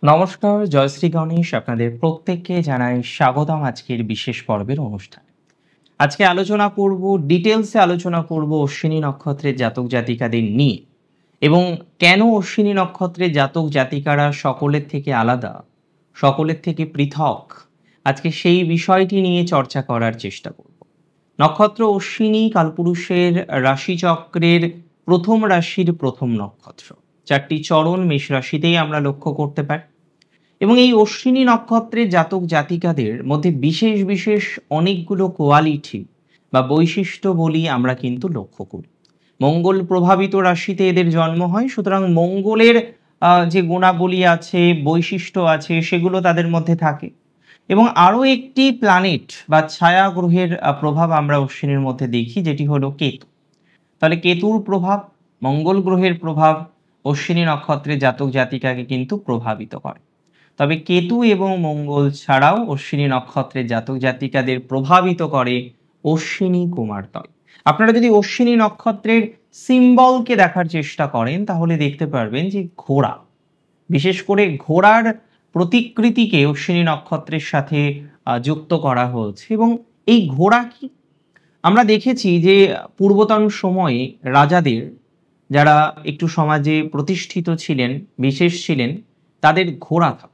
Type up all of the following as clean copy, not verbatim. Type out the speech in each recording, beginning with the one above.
নমস্কার, জয়শ্রী গণেশ আপনাদের প্রত্যেককে জানাই স্বাগতম আজকের বিশেষ পর্বের অনুষ্ঠানে। আজকে ডিটেলসে আলোচনা করব অশ্বিনী নক্ষত্রের জাতক জাতিকাদের নিয়ে এবং কেন অশ্বিনী নক্ষত্রের জাতক জাতিকারা সকলের থেকে আলাদা, সকলের থেকে পৃথক। আজকে সেই বিষয়টি নিয়ে চর্চা করার চেষ্টা করব। নক্ষত্র অশ্বিনী কালপুরুষের রাশিচক্রের প্রথম রাশির প্রথম নক্ষত্র। 4টি চরণ মেষ রাশিতেই আমরা লক্ষ্য করতে পারি এবং এই অশ্বিনী নক্ষত্রের জাতক জাতিকাদের মধ্যে বিশেষ বিশেষ অনেকগুলো কোয়ালিটি বা বৈশিষ্ট্য বলি আমরা কিন্তু লক্ষ্য করি। মঙ্গল প্রভাবিত রাশিতে এদের জন্ম হয়, সুতরাং মঙ্গলের যে গুণাবলী আছে, বৈশিষ্ট্য আছে, সেগুলো তাদের মধ্যে থাকে এবং আরও একটি প্ল্যানেট বা ছায়া গ্রহের প্রভাব আমরা অশ্বিনীর মধ্যে দেখি, যেটি হলো কেতু। তাহলে কেতুর প্রভাব, মঙ্গল গ্রহের প্রভাব অশ্বিনী নক্ষত্রের জাতক জাতিকাকে কিন্তু প্রভাবিত করে। তবে কেতু এবং মঙ্গল ছাড়াও অশ্বিনী নক্ষত্রের জাতক জাতিকাদের প্রভাবিত করে অশ্বিনী কুমারদ্বয়। আপনারা যদি অশ্বিনী নক্ষত্রের সিম্বলকে দেখার চেষ্টা করেন তাহলে দেখতে পারবেন যে ঘোড়া, বিশেষ করে ঘোড়ার প্রতিকৃতিকে অশ্বিনী নক্ষত্রের সাথে যুক্ত করা হয়েছে। এবং এই ঘোড়া কি, আমরা দেখেছি যে পূর্বতন সময়ে রাজাদের, যারা একটু সমাজে প্রতিষ্ঠিত ছিলেন, বিশেষ ছিলেন, তাদের ঘোড়া থাকত।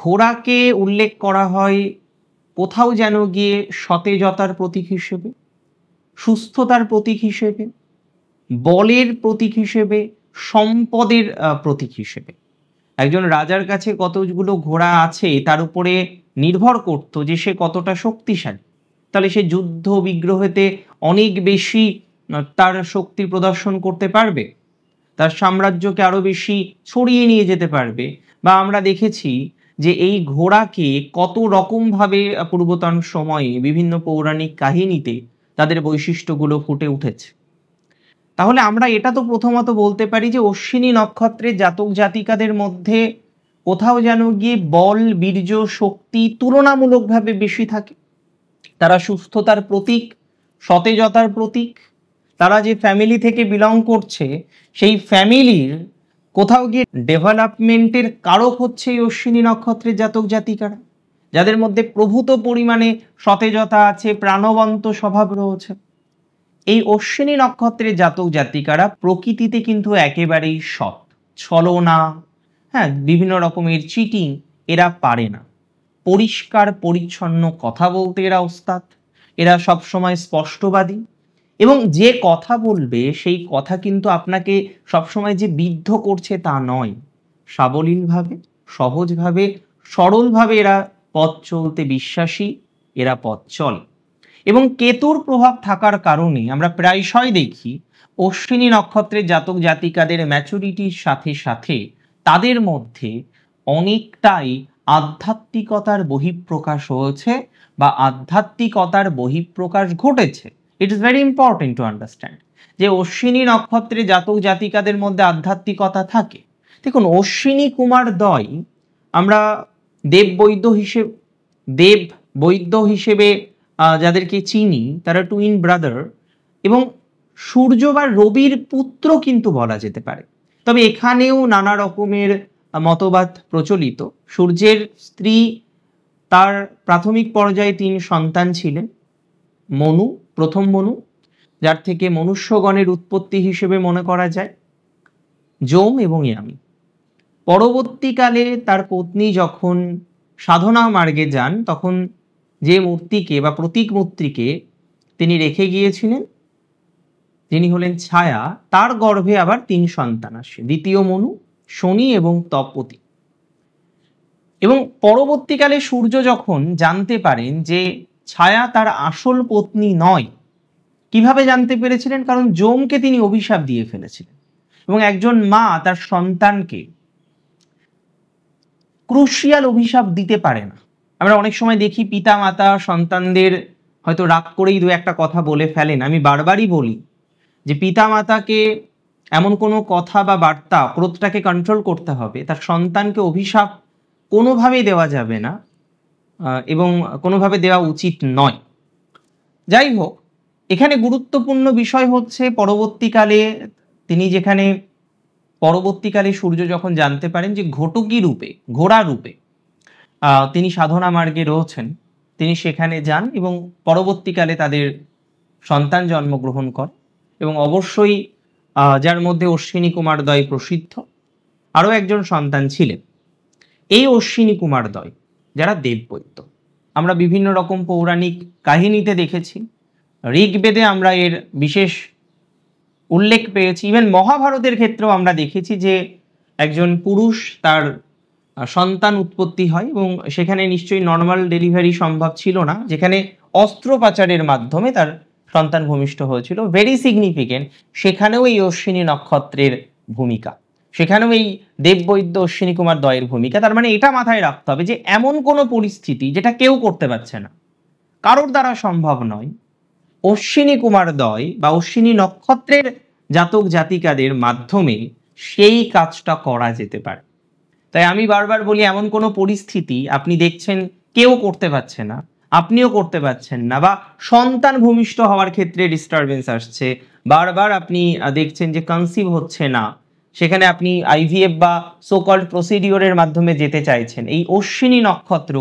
ঘোড়াকে উল্লেখ করা হয় কোথাও যেন গিয়ে সতেজতার প্রতীক হিসেবে, সুস্থতার প্রতীক হিসেবে, বলের প্রতীক হিসেবে, সম্পদের প্রতীক হিসেবে। একজন রাজার কাছে কতগুলো ঘোড়া আছে তার উপরে নির্ভর করত যে সে কতটা শক্তিশালী। তাহলে সে যুদ্ধ বিগ্রহেতে অনেক বেশি তার শক্তি প্রদর্শন করতে পারবে, তার সাম্রাজ্যকে আরো বেশি ছড়িয়ে নিয়ে যেতে পারবে। বা আমরা দেখেছি যে এই ঘোড়াকে কত রকমভাবে পূর্বতন সময়ে বিভিন্ন পৌরাণিক কাহিনীতে তাদের বৈশিষ্ট্যগুলো ফুটে উঠেছে। তাহলে আমরা এটা তো প্রথমত বলতে পারি যে অশ্বিনী নক্ষত্রের জাতক জাতিকাদের মধ্যে কোথাও যেন গিয়ে বল, বীর্য, শক্তি তুলনামূলকভাবে বেশি থাকে। তারা সুস্থতার প্রতীক, সতেজতার প্রতীক। তারা যে ফ্যামিলি থেকে বিলং করছে সেই ফ্যামিলির কোথাও গিয়ে ডেভেলপমেন্টের কারক হচ্ছে এই অশ্বিনী নক্ষত্রের জাতক জাতিকারা, যাদের মধ্যে প্রভূত পরিমাণে সতেজতা আছে, প্রাণবন্ত স্বভাব রয়েছে। এই অশ্বিনী নক্ষত্রের জাতক জাতিকারা প্রকৃতিতে কিন্তু একেবারেই সৎ, ছলনা, বিভিন্ন রকমের চিটিং এরা পারে না। পরিষ্কার পরিচ্ছন্ন কথা বলতে এরা ওস্তাদ। এরা সবসময় স্পষ্টবাদী এবং যে কথা বলবে সেই কথা কিন্তু আপনাকে সবসময় যে বিদ্ধ করছে তা নয়। সাবলীলভাবে, সহজভাবে, সরলভাবে এরা পথ চলতে বিশ্বাসী, এরা পথ চলে। এবং কেতুর প্রভাব থাকার কারণে আমরা প্রায়শই দেখি অশ্বিনী নক্ষত্রের জাতক জাতিকাদের ম্যাচুরিটির সাথে সাথে তাদের মধ্যে অনেকটাই আধ্যাত্মিকতার বহিঃপ্রকাশ হয়েছে বা আধ্যাত্মিকতার বহিঃপ্রকাশ ঘটেছে। It is very important to understand যে অশ্বিনী নক্ষত্রে জাতক জাতিকাদের মধ্যে আধ্যাত্মিকতা থাকে। দেখুন, অশ্বিনী কুমারদ্বয় আমরা দেব বৈদ্য হিসেবে যাদেরকে চিনি তারা টুইন ব্রাদার এবং সূর্য বা রবির পুত্র কিন্তু বলা যেতে পারে। তবে এখানেও নানা রকমের মতবাদ প্রচলিত। সূর্যের স্ত্রী, তার প্রাথমিক পর্যায়ে 3 সন্তান ছিলেন। মনু, প্রথম মনু, যার থেকে মনুষ্যগণের উৎপত্তি হিসেবে মনে করা যায়, যম এবং ইয়ামি। পরবর্তীকালে তার পত্নী যখন সাধনা মার্গে যান তখন যে মূর্তিকে বা প্রতীক মূর্তিকে তিনি রেখে গিয়েছিলেন, যিনি হলেন ছায়া, তার গর্ভে আবার 3 সন্তান আসে, দ্বিতীয় মনু, শনি এবং তপতি। এবং পরবর্তীকালে সূর্য যখন জানতে পারেন যে ছায়া তার আসল পত্নী নয়, কিভাবে জানতে পেরেছিলেন? কারণ যমকে তিনি অভিশাপ দিয়ে ফেলেছিলেন এবং একজন মা তার সন্তানকে ক্রুশিয়াল অভিশাপ দিতে পারে না। আমরা অনেক সময় দেখি পিতা মাতা সন্তানদের হয়তো রাগ করেই 2-1 কথা বলে ফেলেন। আমি বারবারই বলি যে পিতা মাতাকে এমন কোনো কথা বা বার্তা, ক্রোধটাকে কন্ট্রোল করতে হবে। তার সন্তানকে অভিশাপ কোনোভাবেই দেওয়া যাবে না এবং কোনোভাবে দেওয়া উচিত নয়। যাই হোক, এখানে গুরুত্বপূর্ণ বিষয় হচ্ছে পরবর্তীকালে তিনি যেখানে পরবর্তীকালে সূর্য যখন জানতে পারেন যে ঘটকী রূপে, ঘোড়া রূপে তিনি সাধনা মার্গে রয়েছেন, তিনি সেখানে যান এবং পরবর্তীকালে তাদের সন্তান জন্মগ্রহণ করে এবং অবশ্যই যার মধ্যে অশ্বিনী কুমারদ্বয় প্রসিদ্ধ, আরও একজন সন্তান ছিলেন। এই অশ্বিনী কুমারদ্বয় যারা দেববৈদ্য, আমরা বিভিন্ন রকম পৌরাণিক কাহিনীতে দেখেছি, ঋগ্বেদে আমরা এর বিশেষ উল্লেখ পেয়েছি, ইভেন মহাভারতের ক্ষেত্রেও আমরা দেখেছি যে একজন পুরুষ তার সন্তান উৎপত্তি হয় এবং সেখানে নিশ্চয়ই নর্মাল ডেলিভারি সম্ভব ছিল না, যেখানে অস্ত্রোপচারের মাধ্যমে তার সন্তান ভূমিষ্ঠ হয়েছিল। ভেরি সিগনিফিকেন্ট, সেখানেও এই অশ্বিনী নক্ষত্রের ভূমিকা, সেখানেও এই দেববৈদ্য অশ্বিনী কুমার দ্বয়ের ভূমিকা। তার মানে এটা মাথায় রাখতে হবে যে এমন কোনো পরিস্থিতি যেটা কেউ করতে পারছে না, কারোর দ্বারা সম্ভব নয়, অশ্বিনী কুমার দ্বয় বা অশ্বিনী নক্ষত্রের জাতক জাতিকাদের মাধ্যমে সেই কাজটা করা যেতে পারে। তাই আমি বারবার বলি, এমন কোনো পরিস্থিতি আপনি দেখছেন কেউ করতে পারছে না, আপনিও করতে পারছেন না, বা সন্তান ভূমিষ্ঠ হওয়ার ক্ষেত্রে ডিস্টারবেন্স আসছে, বারবার আপনি দেখছেন যে কনসিভ হচ্ছে না, সেখানে আপনি আইভিএফ বা সোকল্ড প্রসিডিওরের মাধ্যমে যেতে চাইছেন, এই অশ্বিনী নক্ষত্র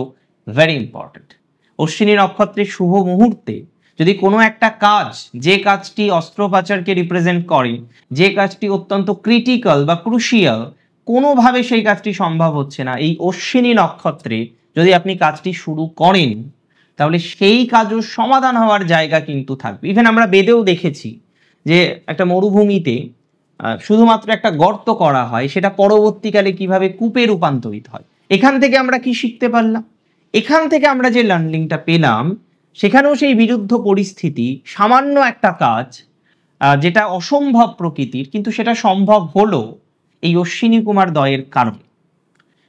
ভেরি ইম্পর্টেন্ট। অশ্বিনী নক্ষত্রের শুভ মুহূর্তে যদি কোনো একটা কাজ, যে কাজটি অস্ত্রোপচারকে রিপ্রেজেন্ট করে, যে কাজটি অত্যন্ত ক্রিটিক্যাল বা ক্রুশিয়াল, কোনোভাবে সেই কাজটি সম্ভব হচ্ছে না, এই অশ্বিনী নক্ষত্রে যদি আপনি কাজটি শুরু করেন তাহলে সেই কাজও সমাধান হওয়ার জায়গা কিন্তু থাকবে। ইভেন আমরা বেদেও দেখেছি যে একটা মরুভূমিতে শুধুমাত্র একটা গর্ত করা হয়, সেটা পরবর্তীকালে কিভাবে কূপে রূপান্তরিত হয়। এখান থেকে আমরা কি শিখতে পারলাম? এখান থেকে আমরা যে লার্নিংটা পেলাম, সেখানেও সেই বিরুদ্ধ পরিস্থিতি, সামান্য একটা কাজ যেটা অসম্ভব প্রকৃতির, কিন্তু সেটা সম্ভব হলো এই অশ্বিনী কুমার দ্বয়ের কারণে।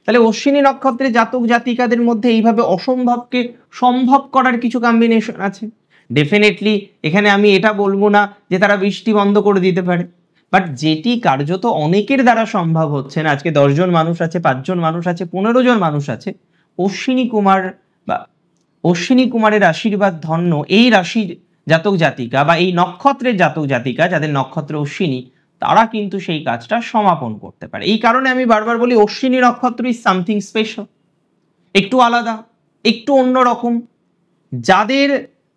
তাহলে অশ্বিনী নক্ষত্রের জাতক জাতিকাদের মধ্যে এইভাবে অসম্ভবকে সম্ভব করার কিছু কম্বিনেশন আছে। ডেফিনেটলি এখানে আমি এটা বলবো না যে তারা বৃষ্টি বন্ধ করে দিতে পারে, বাট যেটি কার্যত অনেকের দ্বারা সম্ভব হচ্ছে না, আজকে 10 জন মানুষ আছে, 5 জন মানুষ আছে, 15 জন মানুষ আছে, অশ্বিনী কুমার বা অশ্বিনী কুমারের আশীর্বাদ ধন্য এই রাশির জাতক জাতিকা বা এই নক্ষত্রের জাতক জাতিকা যাদের নক্ষত্র অশ্বিনী, তারা কিন্তু সেই কাজটা সমাপন করতে পারে। এই কারণে আমি বারবার বলি অশ্বিনী নক্ষত্র ইজ সামথিং স্পেশাল, একটু আলাদা, একটু অন্যরকম, যাদের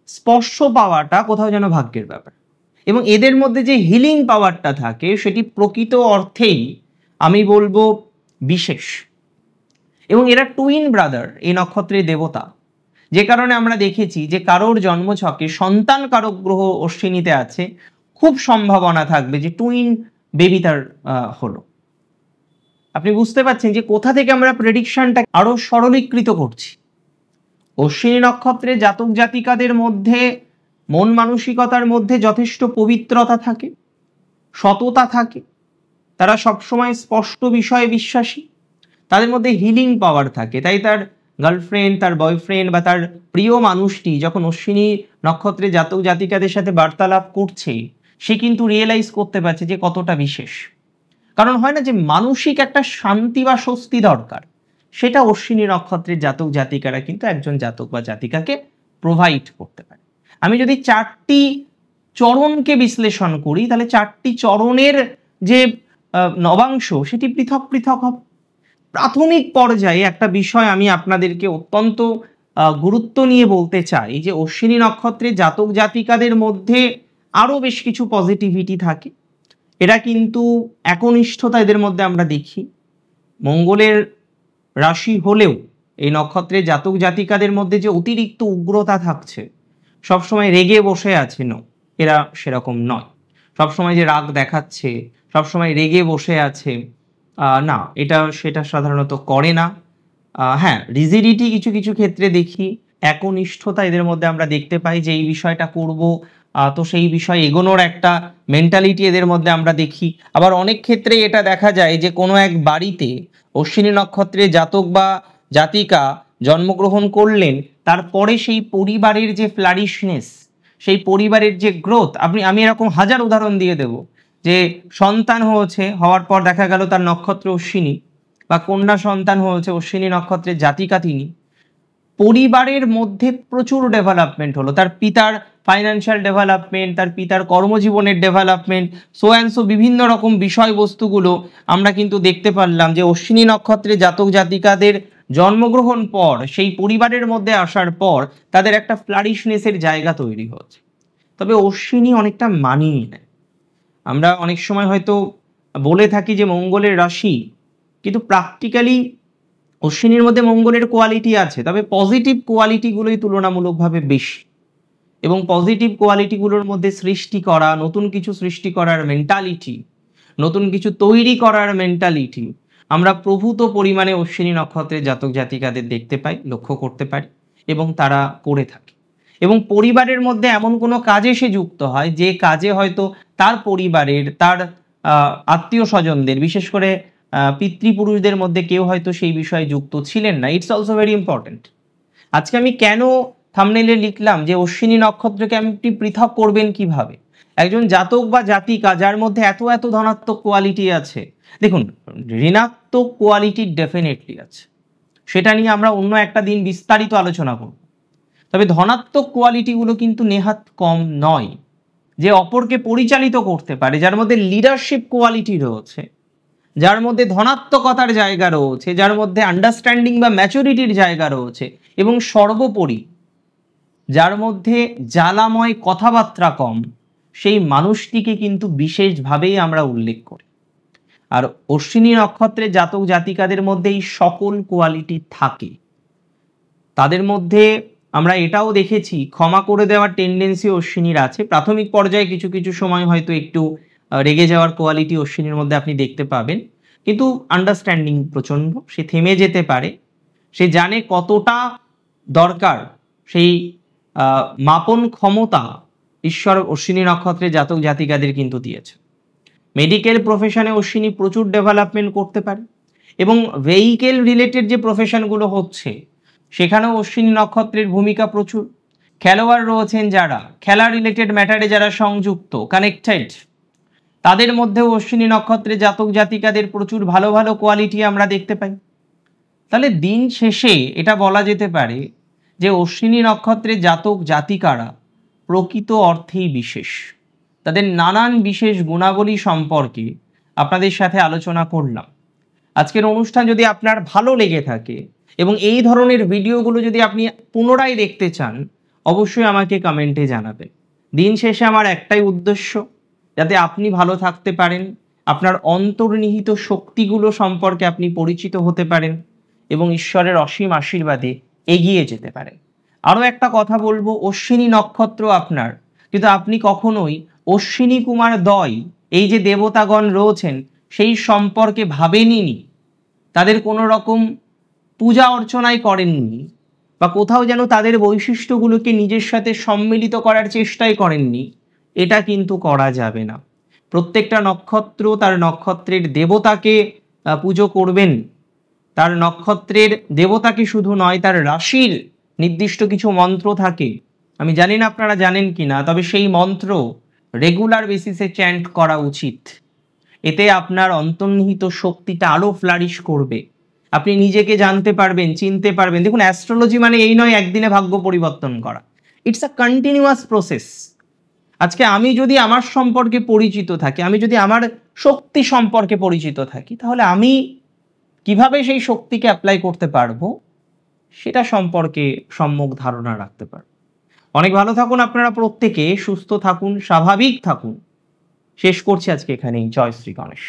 স্পর্শ পাওয়াটা কোথাও যেন ভাগ্যের ব্যাপার, এবং এদের মধ্যে যে হিলিং পাওয়ারটা থাকে সেটি প্রকৃত অর্থেই আমি বলবো বিশেষ। এবং এরা টুইন ব্রাদার, এই নক্ষত্রের দেবতা, যে কারণে আমরা দেখেছি যে কারোর জন্মছকে সন্তান কারক গ্রহ অশ্বিনীতে আছে, খুব সম্ভাবনা থাকবে যে টুইন বেবি তার হলো। আপনি বুঝতে পারছেন যে কোথা থেকে আমরা প্রেডিকশনটা আরো সরলীকৃত করছি। অশ্বিনী নক্ষত্রের জাতক জাতিকাদের মধ্যে মন মানসিকতার মধ্যে যথেষ্ট পবিত্রতা থাকে, সততা থাকে, তারা সবসময় স্পষ্ট বিষয়ে বিশ্বাসী, তাদের মধ্যে হিলিং পাওয়ার থাকে। তাই তার গার্লফ্রেন্ড, তার বয়ফ্রেন্ড বা তার প্রিয় মানুষটি যখন অশ্বিনী নক্ষত্রে জাতক জাতিকাদের সাথে বার্তালাপ করছে, সে কিন্তু রিয়েলাইজ করতে পারছে যে কতটা বিশেষ। কারণ হয় না যে মানসিক একটা শান্তি বা স্বস্তি দরকার, সেটা অশ্বিনী নক্ষত্রের জাতক জাতিকারা কিন্তু একজন জাতক বা জাতিকাকে প্রোভাইড করতে পারে। আমি যদি 4টি চরণকে বিশ্লেষণ করি, তাহলে 4টি চরণের যে নবাংশ সেটি পৃথক পৃথক হবে। প্রাথমিক পর্যায়ে একটা বিষয় আমি আপনাদেরকে অত্যন্ত গুরুত্ব নিয়ে বলতে চাই যে অশ্বিনী নক্ষত্রের জাতক জাতিকাদের মধ্যে আরও বেশ কিছু পজিটিভিটি থাকে। এরা কিন্তু একনিষ্ঠতা এদের মধ্যে আমরা দেখি, মঙ্গলের রাশি হলেও এই নক্ষত্রের জাতক জাতিকাদের মধ্যে যে অতিরিক্ত উগ্রতা থাকছে, সবসময় রেগে বসে আছে, এরা সেরকম নয়। সবসময় যে রাগ দেখাচ্ছে, সবসময় রেগে বসে আছে, না, এটা সেটা সাধারণত করে না। হ্যাঁ, রিজিডিটি কিছু কিছু ক্ষেত্রে দেখি, একনিষ্ঠতা এদের মধ্যে আমরা দেখতে পাই যে এই বিষয়টা করব, তো সেই বিষয়ে এগোনোর একটা মেন্টালিটি এদের মধ্যে আমরা দেখি। আবার অনেক ক্ষেত্রে এটা দেখা যায় যে কোনো এক বাড়িতে অশ্বিনী নক্ষত্রে জাতক বা জাতিকা জন্মগ্রহণ করলেন, তারপরে সেই পরিবারের যে ফ্লারিশনেস, সেই পরিবারের যে গ্রোথ, আমি এরকম হাজার উদাহরণ দিয়ে দেব যে সন্তান হয়েছে, হওয়ার পর দেখা গেল তার নক্ষত্র অশ্বিনী, বা কন্যা সন্তান হয়েছে অশ্বিনী নক্ষত্রের জাতিকা তিনি, পরিবারের মধ্যে প্রচুর ডেভেলপমেন্ট হলো, তার পিতার ফাইন্যান্সিয়াল ডেভেলপমেন্ট, তার পিতার কর্মজীবনের ডেভেলপমেন্ট, সো অ্যান্ড সো বিভিন্ন রকম বিষয়বস্তুগুলো আমরা কিন্তু দেখতে পারলাম যে অশ্বিনী নক্ষত্রে জাতক জাতিকাদের জন্মগ্রহণ পর, সেই পরিবারের মধ্যে আসার পর তাদের একটা ফ্লারিশনেসের জায়গা তৈরি হচ্ছে। তবে অশ্বিনী অনেকটা মানিয়ে নেয়। আমরা অনেক সময় হয়তো বলে থাকি যে মঙ্গলের রাশি, কিন্তু প্র্যাকটিক্যালি অশ্বিনীর মধ্যে মঙ্গলের কোয়ালিটি আছে, তবে পজিটিভ কোয়ালিটিগুলোই তুলনামূলকভাবে বেশি, এবং পজিটিভ কোয়ালিটিগুলোর মধ্যে সৃষ্টি করা, নতুন কিছু সৃষ্টি করার মেন্টালিটি, নতুন কিছু তৈরি করার মেন্টালিটি আমরা প্রভূত পরিমাণে অশ্বিনী নক্ষত্রের জাতক জাতিকাদের দেখতে পাই, লক্ষ্য করতে পারি, এবং তারা করে থাকে। এবং পরিবারের মধ্যে এমন কোনো কাজে সে যুক্ত হয় যে কাজে হয়তো তার পরিবারের, তার আত্মীয় স্বজনদের, বিশেষ করে পিতৃপুরুষদের মধ্যে কেউ হয়তো সেই বিষয়ে যুক্ত ছিলেন না। It's also very important. আজকে আমি কেন থাম্বনেইলে লিখলাম যে অশ্বিনী নক্ষত্রকে আপনি পৃথক করবেন কিভাবে, একজন জাতক বা জাতিকা যার মধ্যে এত এত ধনাত্মক কোয়ালিটি আছে। দেখুন, ঋণাত্মক কোয়ালিটি ডেফিনেটলি আছে, সেটা নিয়ে আমরা অন্য একটা দিন বিস্তারিত আলোচনা করব। তবে ধনাত্মক কোয়ালিটিগুলো কিন্তু নেহাত কম নয়, যে অপরকে পরিচালিত করতে পারে, যার মধ্যে লিডারশিপ কোয়ালিটি রয়েছে, যার মধ্যে ধনাত্মকতার জায়গা রয়েছে, যার মধ্যে আন্ডারস্ট্যান্ডিং বা ম্যাচুরিটির জায়গা রয়েছে, এবং সর্বোপরি যার মধ্যে জ্বালাময় কথাবার্তা কম, সেই মানুষটিকে কিন্তু বিশেষভাবেই আমরা উল্লেখ করি। আর অশ্বিনী নক্ষত্রের জাতক জাতিকাদের মধ্যে এই সকল কোয়ালিটি থাকে। তাদের মধ্যে আমরা এটাও দেখেছি, ক্ষমা করে দেওয়ার টেন্ডেন্সি অশ্বিনীর আছে। প্রাথমিক পর্যায়ে কিছু কিছু সময় হয়তো একটু রেগে যাওয়ার কোয়ালিটি অশ্বিনীর মধ্যে আপনি দেখতে পাবেন, কিন্তু আন্ডারস্ট্যান্ডিং প্রচণ্ড। সে থেমে যেতে পারে, সে জানে কতটা দরকার, সেই মাপন ক্ষমতা ঈশ্বর অশ্বিনী নক্ষত্রের জাতক জাতিকাদের কিন্তু দিয়েছে। মেডিকেল প্রফেশনে অশ্বিনী প্রচুর ডেভেলপমেন্ট করতে পারে, এবং ভেহিকেল রিলেটেড যে প্রফেশনগুলো হচ্ছে সেখানেও অশ্বিনী নক্ষত্রের ভূমিকা প্রচুর। খেলোয়াড় রয়েছেন যারা খেলা রিলেটেড ম্যাটারে যারা সংযুক্ত, কানেক্টেড, তাদের মধ্যেও অশ্বিনী নক্ষত্রের জাতক জাতিকাদের প্রচুর ভালো ভালো কোয়ালিটি আমরা দেখতে পাই। তাহলে দিন শেষে এটা বলা যেতে পারে যে অশ্বিনী নক্ষত্রের জাতক জাতিকারা প্রকৃত অর্থেই বিশেষ। তাদের নানান বিশেষ গুণাবলী সম্পর্কে আপনাদের সাথে আলোচনা করলাম। আজকের অনুষ্ঠান যদি আপনার ভালো লেগে থাকে এবং এই ধরনের ভিডিওগুলো যদি আপনি পুনরায় দেখতে চান, অবশ্যই আমাকে কমেন্টে জানাবেন। দিন শেষে আমার একটাই উদ্দেশ্য, যাতে আপনি ভালো থাকতে পারেন, আপনার অন্তর্নিহিত শক্তিগুলো সম্পর্কে আপনি পরিচিত হতে পারেন, এবং ঈশ্বরের অসীম আশীর্বাদে এগিয়ে যেতে পারেন। আরও একটা কথা বলবো, অশ্বিনী নক্ষত্র আপনার, কিন্তু আপনি কখনোই অশ্বিনী কুমার দয়, এই যে দেবতাগণ রয়েছেন, সেই সম্পর্কে ভাবেননি, তাদের কোনো রকম পূজা অর্চনাই করেননি, বা কোথাও যেন তাদের বৈশিষ্ট্যগুলোকে নিজের সাথে সম্মিলিত করার চেষ্টাই করেননি। এটা কিন্তু করা যাবে না। প্রত্যেকটা নক্ষত্র তার নক্ষত্রের দেবতাকে পুজো করবেন। তার নক্ষত্রের দেবতাকে শুধু নয়, তার রাশির নির্দিষ্ট কিছু মন্ত্র থাকে, আমি জানি না আপনারা জানেন কি না, তবে সেই মন্ত্র রেগুলার বেসিসে চ্যান্ট করা উচিত। এতে আপনার অন্তর্নিহিত শক্তিটা আরও ফ্লারিশ করবে, আপনি নিজেকে জানতে পারবেন, চিনতে পারবেন। দেখুন, অ্যাস্ট্রোলজি মানে এই নয় একদিনে ভাগ্য পরিবর্তন করা, ইটস আ কন্টিনিউয়াস প্রসেস। আজকে আমি যদি আমার সম্পর্কে পরিচিত থাকি, আমি যদি আমার শক্তি সম্পর্কে পরিচিত থাকি, তাহলে আমি কিভাবে সেই শক্তিকে অ্যাপ্লাই করতে পারবো সেটা সম্পর্কে সম্যক ধারণা রাখতে পারবো। অনেক ভালো থাকুন আপনারা প্রত্যেকে, সুস্থ থাকুন, স্বাভাবিক থাকুন। শেষ করছি আজকে এখানেই। জয় শ্রী গণেশ।